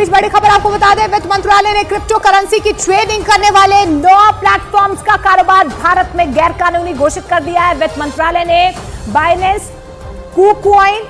बीच बड़ी खबर आपको बता दें, वित्त मंत्रालय ने क्रिप्टो करेंसी की ट्रेडिंग करने वाले 9 प्लेटफॉर्म्स का कारोबार भारत में गैर कानूनी घोषित कर दिया है। वित्त मंत्रालय ने बाइनेंस, कुकॉइन,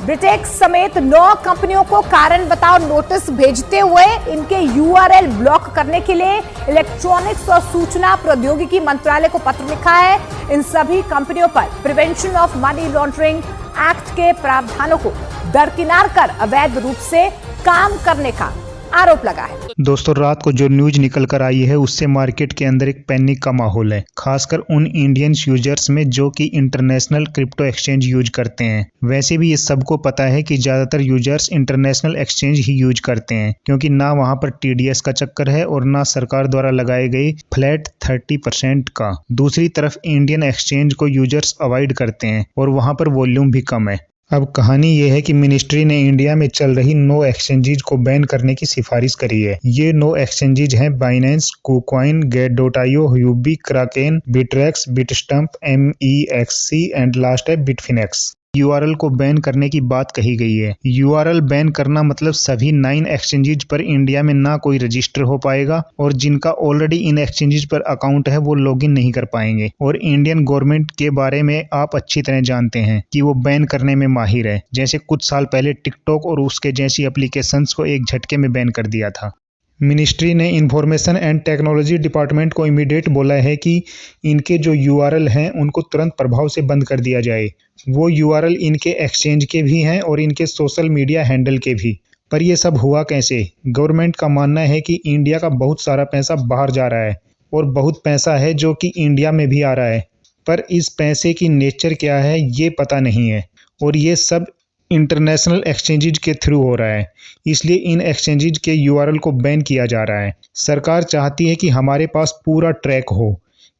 बिटएक्स समेत 9 कंपनियों को कारण बताओ नोटिस भेजते हुए इनके यूआरएल ब्लॉक करने के लिए इलेक्ट्रॉनिक्स और सूचना प्रौद्योगिकी मंत्रालय को पत्र लिखा है। इन सभी कंपनियों पर prevention of money laundering act के प्रावधानों को दरकिनार कर अवैध रूप से काम करने का आरोप लगा है। दोस्तों, रात को जो न्यूज निकल कर आई है उससे मार्केट के अंदर एक पैनिक का माहौल है, खासकर उन इंडियन यूजर्स में जो कि इंटरनेशनल क्रिप्टो एक्सचेंज यूज करते हैं। वैसे भी ये सबको पता है कि ज्यादातर यूजर्स इंटरनेशनल एक्सचेंज ही यूज करते हैं, क्योंकि ना वहां पर टीडीएस का चक्कर है और ना सरकार द्वारा लगाए गए फ्लैट 30% का। दूसरी तरफ इंडियन एक्सचेंज को यूजर्स अवॉइड करते हैं और वहां पर वॉल्यूम भी कम है। अब कहानी यह है कि मिनिस्ट्री ने इंडिया में चल रही 9 एक्सचेंजेज को बैन करने की सिफारिश करी है। ये 9 एक्सचेंजेज हैं बाइनेंस, कुकॉइन, गेट.io, Huobi, Kraken, Bittrex, Bitstamp, MEXC and last है बिटफिनेक्स। यूआरएल को बैन करने की बात कही गई है। यूआरएल बैन करना मतलब सभी 9 एक्सचेंजेज पर इंडिया में ना कोई रजिस्टर हो पाएगा और जिनका ऑलरेडी इन एक्सचेंजेज पर अकाउंट है वो लॉगिन नहीं कर पाएंगे। और इंडियन गवर्नमेंट के बारे में आप अच्छी तरह जानते हैं कि वो बैन करने में माहिर है। जैसे कुछ साल पहले टिकटॉक और उसके जैसी एप्लीकेशंस को एक झटके में बैन कर दिया था। मिनिस्ट्री ने इंफॉर्मेशन एंड टेक्नोलॉजी डिपार्टमेंट को इमीडिएट बोला है कि इनके जो यूआरएल हैं उनको तुरंत प्रभाव से बंद कर दिया जाए। वो यूआरएल इनके एक्सचेंज के भी हैं और इनके सोशल मीडिया हैंडल के भी। पर ये सब हुआ कैसे? गवर्नमेंट का मानना है कि इंडिया का बहुत सारा पैसा बाहर जा रहा है और बहुत पैसा है जो कि इंडिया में भी आ रहा है, पर इस पैसे की नेचर क्या है ये पता नहीं है और ये सब इंटरनेशनल एक्सचेंजेज के थ्रू हो रहा है। इसलिए इन एक्सचेंजेज के यूआरएल को बैन किया जा रहा है। सरकार चाहती है कि हमारे पास पूरा ट्रैक हो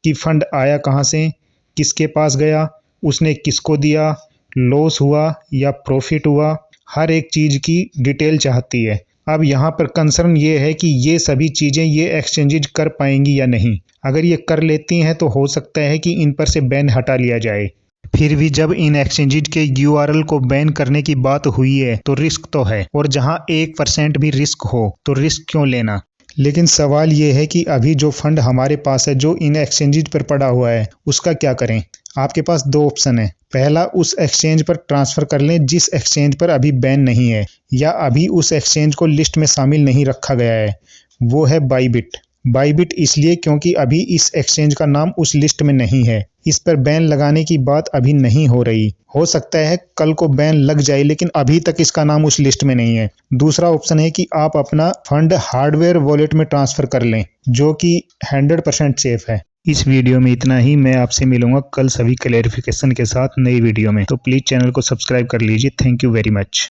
कि फंड आया कहाँ से, किसके पास गया, उसने किसको दिया, लॉस हुआ या प्रॉफिट हुआ, हर एक चीज़ की डिटेल चाहती है। अब यहाँ पर कंसर्न ये है कि ये सभी चीज़ें ये एक्सचेंजेज कर पाएंगी या नहीं। अगर ये कर लेती हैं तो हो सकता है कि इन पर से बैन हटा लिया जाए। फिर भी जब इन एक्सचेंजेज के यूआरएल को बैन करने की बात हुई है तो रिस्क तो है, और जहां 1% भी रिस्क हो तो रिस्क क्यों लेना। लेकिन सवाल ये है कि अभी जो फंड हमारे पास है जो इन एक्सचेंजेज पर पड़ा हुआ है उसका क्या करें। आपके पास 2 ऑप्शन है। पहला, उस एक्सचेंज पर ट्रांसफर कर लें जिस एक्सचेंज पर अभी बैन नहीं है या अभी उस एक्सचेंज को लिस्ट में शामिल नहीं रखा गया है, वो है बाइबिट। बाइबिट इसलिए क्योंकि अभी इस एक्सचेंज का नाम उस लिस्ट में नहीं है। इस पर बैन लगाने की बात अभी नहीं हो रही। हो सकता है कल को बैन लग जाए, लेकिन अभी तक इसका नाम उस लिस्ट में नहीं है। दूसरा ऑप्शन है कि आप अपना फंड हार्डवेयर वॉलेट में ट्रांसफर कर लें, जो कि 100% सेफ है। इस वीडियो में इतना ही। मैं आपसे मिलूंगा कल सभी क्लैरिफिकेशन के साथ नई वीडियो में। तो प्लीज चैनल को सब्सक्राइब कर लीजिए। Thank you very much.